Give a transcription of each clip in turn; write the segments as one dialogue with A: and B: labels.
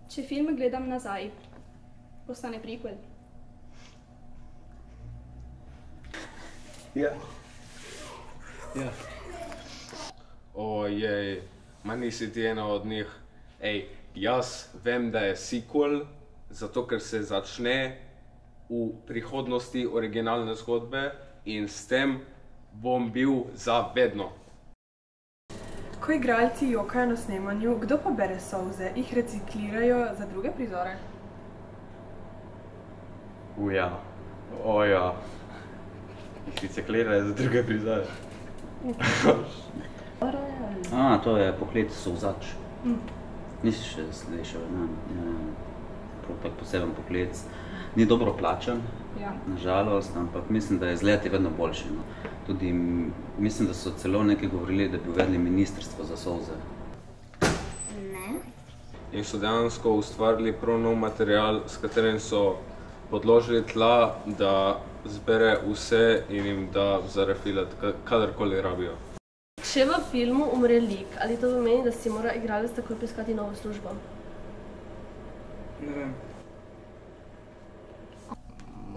A: Če film gledam nazaj, postane prequel.
B: Ja.
C: Ojej, ma nisi ti ena od njih. Ej, jaz vem, da je sequel, zato ker se začne v prihodnosti originalne zgodbe in s tem bom bil za vedno.
D: Ko igralci jokajo na snemanju, kdo pa bere solze? Jih reciklirajo za druge prizore?
B: Ja. Ja. Jih reciklirajo za druge prizore.
E: To je poklic solzač. Nisi še slišal, prav tak poseben poklic. Ni dobro plačan, nažalost, ampak mislim, da je z leti vedno boljši. Tudi mislim, da so celo nekaj govorili, da bi uvedli ministrstvo za solze.
F: Ne.
C: In so dejansko ustvarili prav nov material, s katerim so podložili tla, da zbere vse in jim da za refilat, kadarkoli rabijo.
G: Če v filmu umre lik, ali to pomeni, da si mora igralec takoj poiskati novo službo?
H: Ne vem.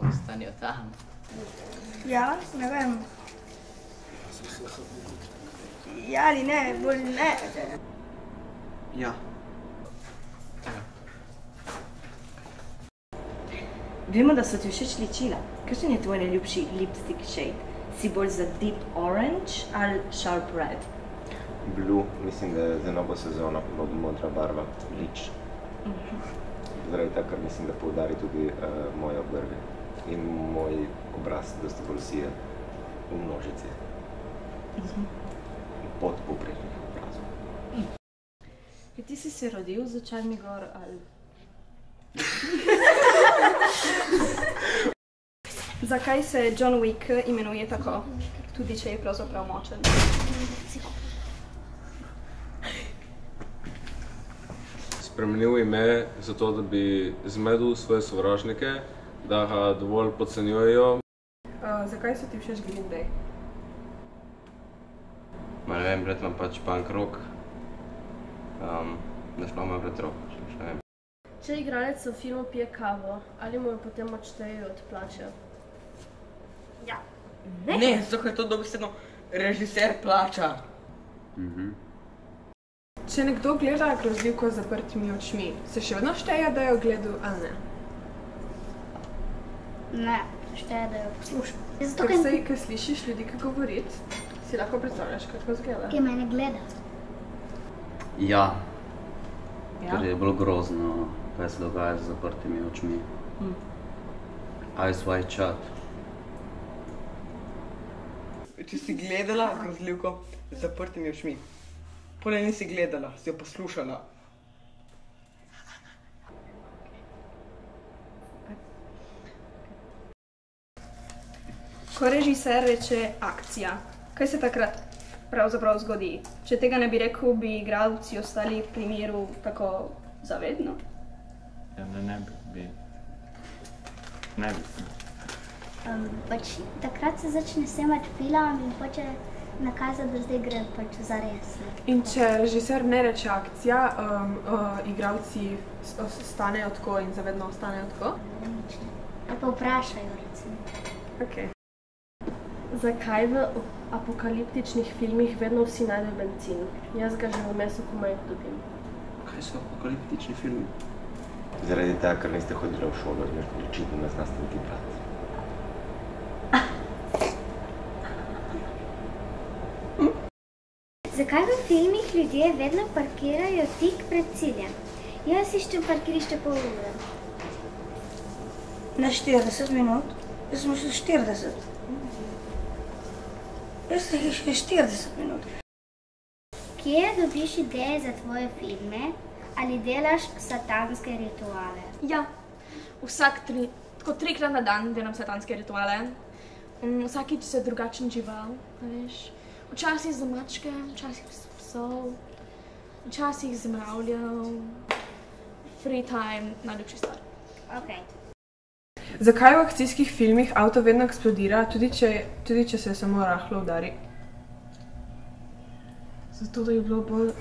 I: Ostanijo tam.
F: Ja, ne vem. Ja ali ne, bolj ne.
H: Ja.
J: Vemo, da so ti všeč ličila. Kakšen je tvoj najljubši lipstick shade? Si bolj za deep orange ali sharp red?
B: Blue, mislim, da je za novo sezono modra barva, lič. Zaradi tako, ker mislim, da poudari tudi moje obrvi in moj obraz dosti bolj sije v množici. Pod povprečnih obrazov.
G: Ti si se rodil z očmi gor ali?
A: Zakaj se John Wick imenuje tako, tudi če je pravzaprav močen?
C: Spremenil ime zato, da bi zmedel svoje sovražnike, da ga dovolj podcenjujejo.
D: Zakaj so ti všeč Green Day?
B: Ma ne vem, bret imam pač punk rock. Našlo me bret rock, še ne vem.
G: Če igralec v filmu pije kavo, ali mu jo potem odštejejo od plače?
F: Ja.
H: Ne, zato ker to dobesedno režiser plača.
D: Če nekdo gleda grozljivko z zaprtimi očmi, se še vedno šteje, da jo gledal ali ne?
F: Ne, šteje, da jo poslušam.
D: Ker saj, ko slišiš ljudi, ki govoriti, si lahko predstavljaš, kako izgleda.
F: Ki mene gleda.
E: Ja. Ker je bilo grozno, kaj se dogaja z zaprtimi očmi. Eyes wide shut.
H: Če si gledala grozljivko z zaprtimi očmi, potem nisi gledala, si jo poslušala.
A: Ko režiser reče akcija, kaj se takrat pravzaprav zgodi? Če tega ne bi rekel, bi igralci ostali pri miru tako zavedno?
I: Ja, ne bi.
F: Pač takrat se začne snemati film in hoče nakazati, da zdaj gre pač zares.
D: In če režiser ne reče akcija, igralci ostanejo tako in zavedno ostanejo tako?
F: Ali pa vprašajo, recimo.
G: Zakaj v apokaliptičnih filmih vedno vsi najdejo bencin? Jaz ga že v mesu komaj dobim.
B: Kaj so apokaliptični filmi? Zaradi tega, ker niste hodili v šolo, očitno ne znaste niti brati.
F: Zakaj v filmih ljudje vedno parkirajo tik pred ciljem? Jaz iščem parkirišče pol ure.
K: Na 40 minut? Jaz sem šel 40. Jaz sem šel 40 minut.
F: Kje dobiš ideje za tvoje filme ali delaš satanske rituale?
A: Ja, tako 3-krat na dan delam satanske rituale. Vsakič se drugačen žival, veš. Včasih z mačke, včasih z psov, včasih z mravljev. Free time, najljubši stvar.
F: Okay.
D: Zakaj v akcijskih filmih avto vedno eksplodira, tudi če se samo rahlo udari?
G: Zato, da je bilo bolj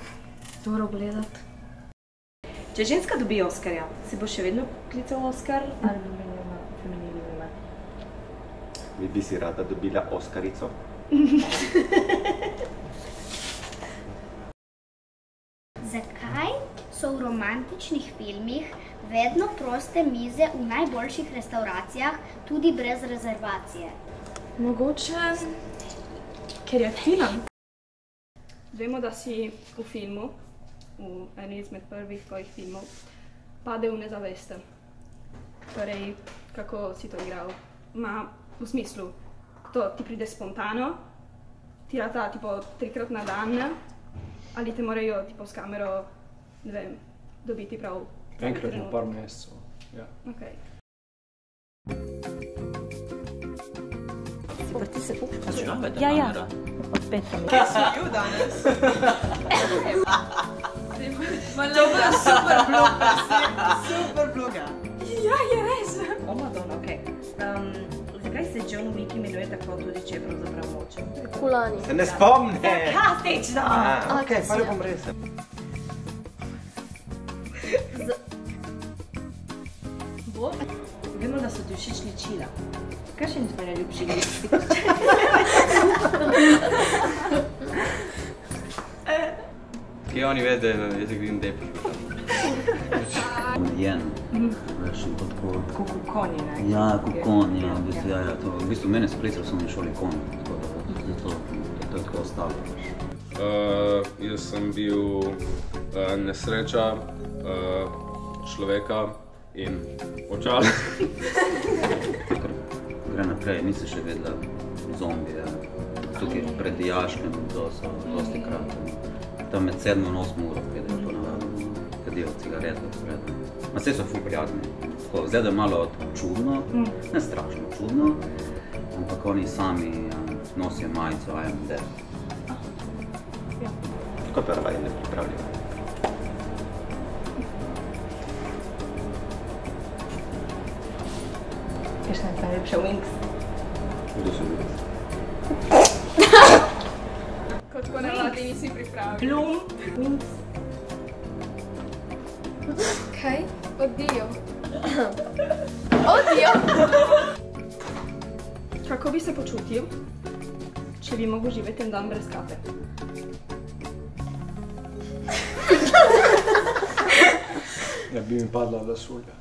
G: dobro gledati.
J: Če ženska dobi Oskarja, si bo še vedno klical Oskar ali bi menila feminilno ime?
B: Vi bi si rada dobila Oskarico?
F: Zakaj so v romantičnih filmih vedno proste mize v najboljših restavracijah, tudi brez rezervacije?
A: Mogoče, ker je film.
L: Vemo, da si v filmu, v eni izmed prvih tvojih filmov, padel v nezavesten. Torej, kako si to igral? V smislu, to ti pride spontano, ti rata tipo 3-krat na dan, ali te morajo tipo s kamero, ne vem, dobiti prav
I: enkrat na par mesecev, ja.
L: Okay.
J: Vrti se puška.
E: Ja.
J: Od Petra.
H: Kje si bil danes?
A: To bo super vloga.
H: Super vloga.
A: Ja, je res.
J: O, Madonna, okej. Zakaj se John Wick imenuje tako tudi, če je pravzaprav močen?
G: Kulani.
B: Se ne spomne!
J: Fantastično!
B: Okej, pa ne bom res.
J: Vemo, da so ti všeč ličila. Kakšen je tvoj najljubši lipstik?
I: Kje oni vedo, da je Green Day prišel?
E: Omejen, veš, in tako...
J: Kukoni, ne?
E: Ja, kukoni, ja, v bistvu mene so klicali v osnovni šoli kon, tako da to je tako ostalo.
C: Jaz sem bil nesreča človeka in očal.
E: Gre naprej, nisi še vedela zombije, tukaj pred dijaškem, to so dosti krat. Tam med 7 in 8 uro pridejo ponavadi, kadijo cigarete. Ma vse so ful prijazni. Zdaj da je malo čudno, ne strašno čudno, ampak oni sami nosijo majico I am dead.
B: Tako pa radi ne pripravljajo.
J: Kakšna je najljubša Wings?
B: Kdo so Wings?
L: Kot ko navadi nisi pripravljen.
J: Bloom, Wings.
G: Kaj? Odijo. Odijo!
L: Kako bi se počutil, če bi mogel živeti en dan brez kape?
I: Ja bi mi padla lasulja.